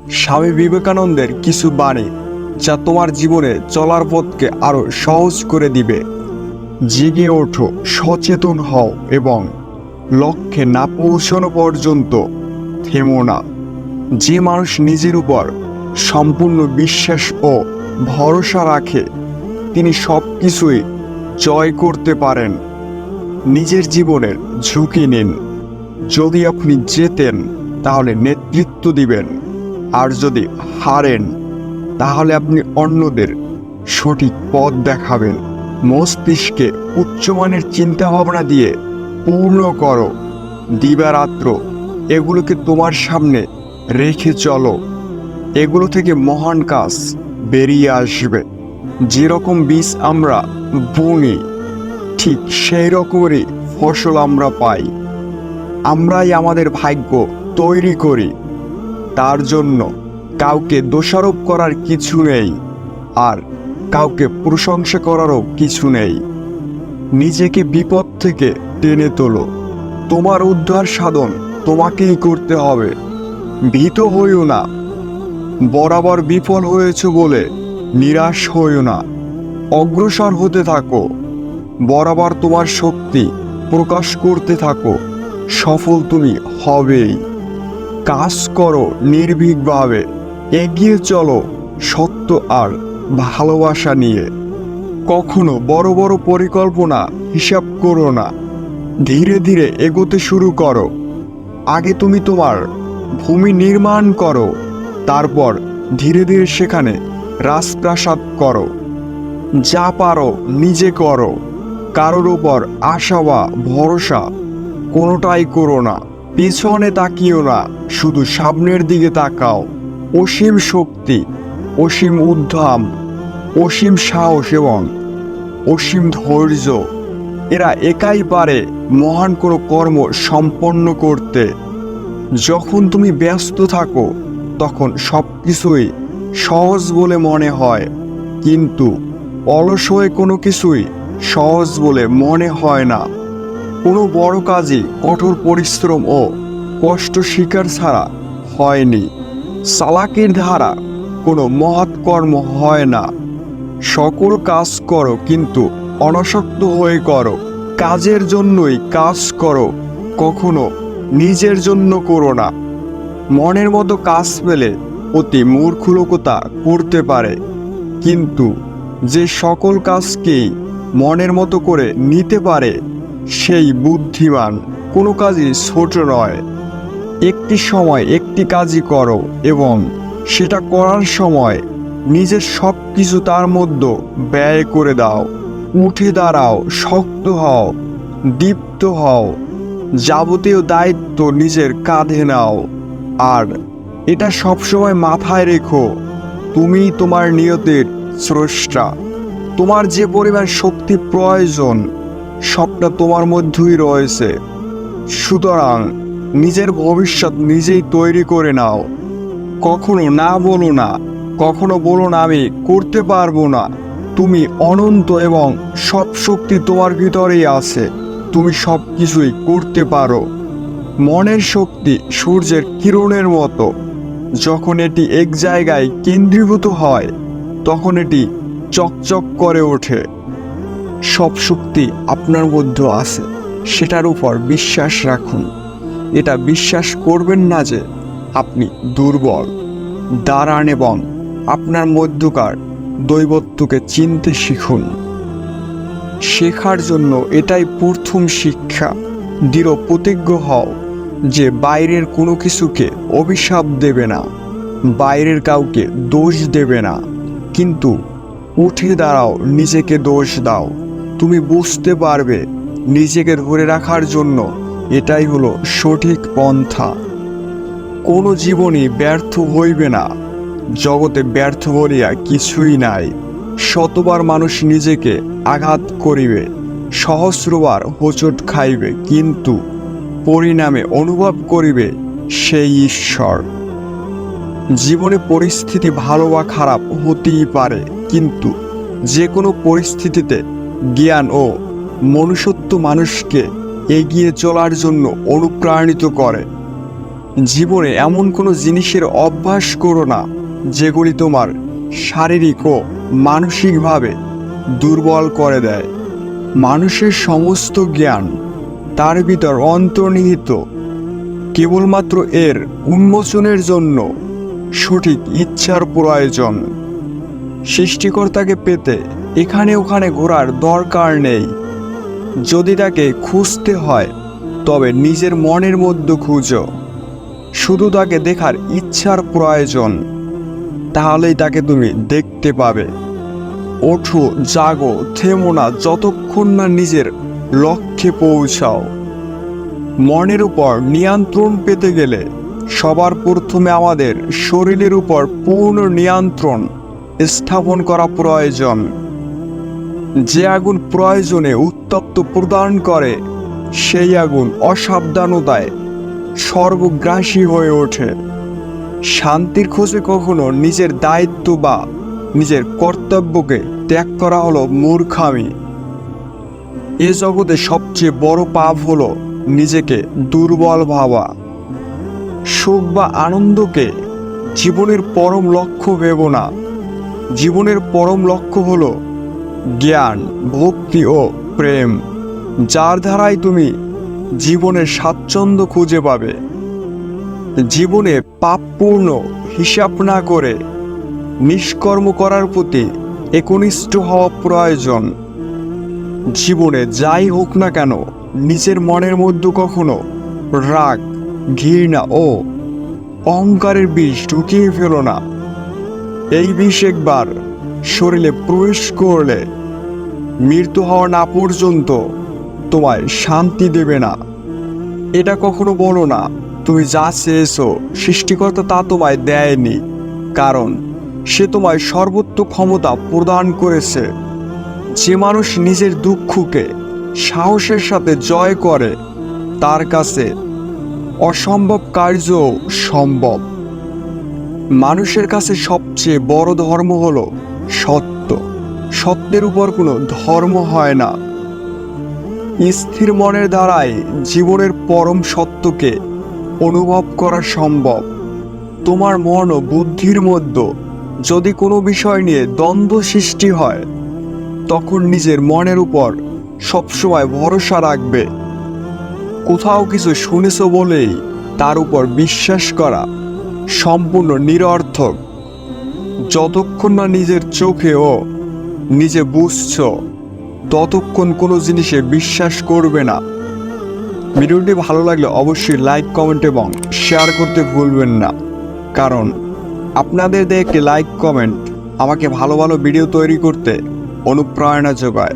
স্বামী বিবেকানন্দের কিছু বাণী যা তোমার জীবনে চলার পথকে আরো সহজ করে দিবে। জেগে ওঠো, সচেতন হও এবং লক্ষ্যে না পৌঁছানো পর্যন্ত থেমো না। যে মানুষ নিজের উপর সম্পূর্ণ বিশ্বাস ও ভরসা রাখে তিনি সব কিছুই জয় করতে পারেন। নিজের জীবনের ঝুঁকি নিন। যদি আপনি জেতেন তাহলে নেতৃত্ব দিবেন, আর যদি হারেন তাহলে আপনি অন্যদের সঠিক পথ দেখাবেন। মস্তিষ্কে উচ্চমানের চিন্তাভাবনা দিয়ে পূর্ণ করো। দিবারাত্র এগুলোকে তোমার সামনে রেখে চলো। এগুলো থেকে মহান কাজ বেরিয়ে আসবে। যেরকম বীজ আমরা বুনি ঠিক সেই রকমেরই ফসল আমরা পাই। আমরাই আমাদের ভাগ্য তৈরি করি। তার জন্য কাউকে দোষারোপ করার কিছু নেই, আর কাউকে প্রশংসা করারও কিছু নেই। নিজেকে বিপদ থেকে টেনে তোলো। তোমার উদ্ধার সাধন তোমাকেই করতে হবে। ভীত হইও না। বরাবর বিফল হয়েছে বলে নিরাশ হইও না। অগ্রসর হতে থাকো। বরাবর তোমার শক্তি প্রকাশ করতে থাকো। সফল তুমি হবেই। কাজ করো নির্ভীকভাবে। এগিয়ে চলো সত্য আর ভালোবাসা নিয়ে। কখনো বড় বড় পরিকল্পনা হিসাব করো না। ধীরে ধীরে এগোতে শুরু করো। আগে তুমি তোমার ভূমি নির্মাণ করো, তারপর ধীরে ধীরে সেখানে রাজপ্রাসাদ করো। যা পারো নিজে করো। কারোর উপর আশা বা ভরসা কোনোটাই করো না। পিছনে তাকিও না, শুধু সামনের দিকে তাকাও। অসীম শক্তি, অসীম উদ্যম, অসীম সাহস এবং অসীম ধৈর্য এরা একাই পারে মহান কোনো কর্ম সম্পন্ন করতে। যখন তুমি ব্যস্ত থাকো তখন সব কিছুই সহজ বলে মনে হয়, কিন্তু অলস হয়ে কোনো কিছুই সহজ বলে মনে হয় না। কোনো বড় কাজই কঠোর পরিশ্রম ও কষ্ট স্বীকার ছাড়া হয়নি। চালাকির ধারা কোনো মহৎ কর্ম হয় না। সকল কাজ করো, কিন্তু অনাসক্ত হয়ে করো। কাজের জন্যই কাজ করো, কখনো নিজের জন্য করো না। মনের মতো কাজ পেলে অতি মূর্খ লোকতা করতে পারে, কিন্তু যে সকল কাজকেই মনের মতো করে নিতে পারে সেই বুদ্ধিমান। কোনো কাজই ছোট নয়। একটি সময় একটি কাজই করো এবং সেটা করার সময় নিজের সব কিছু তার মধ্যে ব্যয় করে দাও। উঠে দাঁড়াও, শক্ত হও, দীপ্ত হও। যাবতীয় দায়িত্ব নিজের কাঁধে নাও, আর এটা সবসময় মাথায় রেখো, তুমিই তোমার নিয়তির স্রষ্টা। তোমার যে পরিমাণ শক্তি প্রয়োজন সবটা তোমার মধ্যেই রয়েছে। সুতরাং নিজের ভবিষ্যৎ নিজেই তৈরি করে নাও। কখনো না বলো না। কখনো বলো না আমি করতে পারবো না। তুমি অনন্ত এবং সব শক্তি তোমার ভিতরেই আছে। তুমি সব কিছুই করতে পারো। মনের শক্তি সূর্যের কিরণের মতো। যখন এটি এক জায়গায় কেন্দ্রীভূত হয় তখন এটি চকচক করে ওঠে। সব শক্তি আপনার মধ্যে আছে, সেটার উপর বিশ্বাস রাখুন। এটা বিশ্বাস করবেন না যে আপনি দুর্বল। দাঁড়ান এবং আপনার মধ্যকার দৈবত্বকে চিনতে শিখুন। শেখার জন্য এটাই প্রথম শিক্ষা। দৃঢ় প্রতিজ্ঞ হও যে বাইরের কোনো কিছুকে অভিশাপ দেবে না, বাইরের কাউকে দোষ দেবে না, কিন্তু উঠে দাঁড়াও, নিজেকে দোষ দাও। তুমি বুঝতে পারবে নিজেকে ধরে রাখার জন্য এটাই হলো সঠিক পন্থা। কোনো জীবনই ব্যর্থ হইবে না। জগতে ব্যর্থ বলিয়া কিছুই নাই। শতবার মানুষ নিজেকে আঘাত করিবে, সহস্রবার হোঁচট খাইবে, কিন্তু পরিণামে অনুভব করিবে সেই ঈশ্বর। জীবনে পরিস্থিতি ভালো বা খারাপ হতেই পারে, কিন্তু যে কোনো পরিস্থিতিতে জ্ঞান ও মনুষ্যত্ব মানুষকে এগিয়ে চলার জন্য অনুপ্রাণিত করে। জীবনে এমন কোনো জিনিসের অভ্যাস করো না যেগুলি তোমার শারীরিক ও মানসিকভাবে দুর্বল করে দেয়। মানুষের সমস্ত জ্ঞান তার ভিতর অন্তর্নিহিত, কেবলমাত্র এর উন্মোচনের জন্য সঠিক ইচ্ছার প্রয়োজন। সৃষ্টিকর্তাকে পেতে এখানে ওখানে ঘোরার দরকার নেই। যদি তাকে খুঁজতে হয় তবে নিজের মনের মধ্যে খুঁজো। শুধু তাকে দেখার ইচ্ছার প্রয়োজন, তাহলেই তাকে তুমি দেখতে পাবে। ওঠো, জাগো, থেমো না যতক্ষণ না নিজের লক্ষ্যে পৌঁছাও। মনের উপর নিয়ন্ত্রণ পেতে গেলে সবার প্রথমে আমাদের শরীরের উপর পূর্ণ নিয়ন্ত্রণ স্থাপন করা প্রয়োজন। যে আগুন প্রয়োজনে উত্তপ্ত প্রদান করে, সেই আগুন অসাবধানতায় সর্বগ্রাসী হয়ে ওঠে। শান্তির খোঁজে কখনো নিজের দায়িত্ব বা নিজের কর্তব্যকে ত্যাগ করা হলো মূর্খামি। এ জগতে সবচেয়ে বড় পাপ হলো নিজেকে দুর্বল ভাবা। সুখ বা আনন্দকে জীবনের পরম লক্ষ্য ভেবো না। জীবনের পরম লক্ষ্য হলো জ্ঞান, ভক্তি ও প্রেম, যার দ্বারাই তুমি জীবনের স্বাচ্ছন্দ্য খুঁজে পাবে। জীবনে পাপপূর্ণ হিসাব না করে নিষ্কর্ম করার প্রতি একনিষ্ঠ হওয়া প্রয়োজন। জীবনে যাই হোক না কেন, নিজের মনের মধ্যে কখনো রাগ, ঘৃণা ও অহংকারের বিষ ঢুকিয়ে ফেলো না। এই বিষ একবার শরীরে প্রবেশ করলে মৃত্যু হওয়া না পর্যন্ত তোমায় শান্তি দেবে না। এটা কখনো বলো না তুমি যা চেয়েছো সৃষ্টিকর্তা তা তোমায় দেয়নি, কারণ সে তোমায় সর্বোচ্চ ক্ষমতা প্রদান করেছে। যে মানুষ নিজের দুঃখকে সাহসের সাথে জয় করে, তার কাছে অসম্ভব কার্য সম্ভব। মানুষের কাছে সবচেয়ে বড় ধর্ম হলো সত্য। সত্যের উপর কোনো ধর্ম হয় না। স্থির মনের দ্বারাই জীবনের পরম সত্যকে অনুভব করা সম্ভব। তোমার মন ও বুদ্ধির মধ্যে যদি কোনো বিষয় নিয়ে দ্বন্দ্ব সৃষ্টি হয়, তখন নিজের মনের উপর সবসময় ভরসা রাখবে। কোথাও কিছু শুনেছো বলেই তার উপর বিশ্বাস করা সম্পূর্ণ নিরর্থক। যতক্ষণ না নিজের চোখে ও নিজে বুঝছো, ততক্ষণ কোনো জিনিসে বিশ্বাস করবে না। ভিডিওটি ভালো লাগলে অবশ্যই লাইক, কমেন্ট এবং শেয়ার করতে ভুলবেন না, কারণ আপনাদের একটি লাইক কমেন্ট আমাকে ভালো ভালো ভিডিও তৈরি করতে অনুপ্রেরণা যোগায়।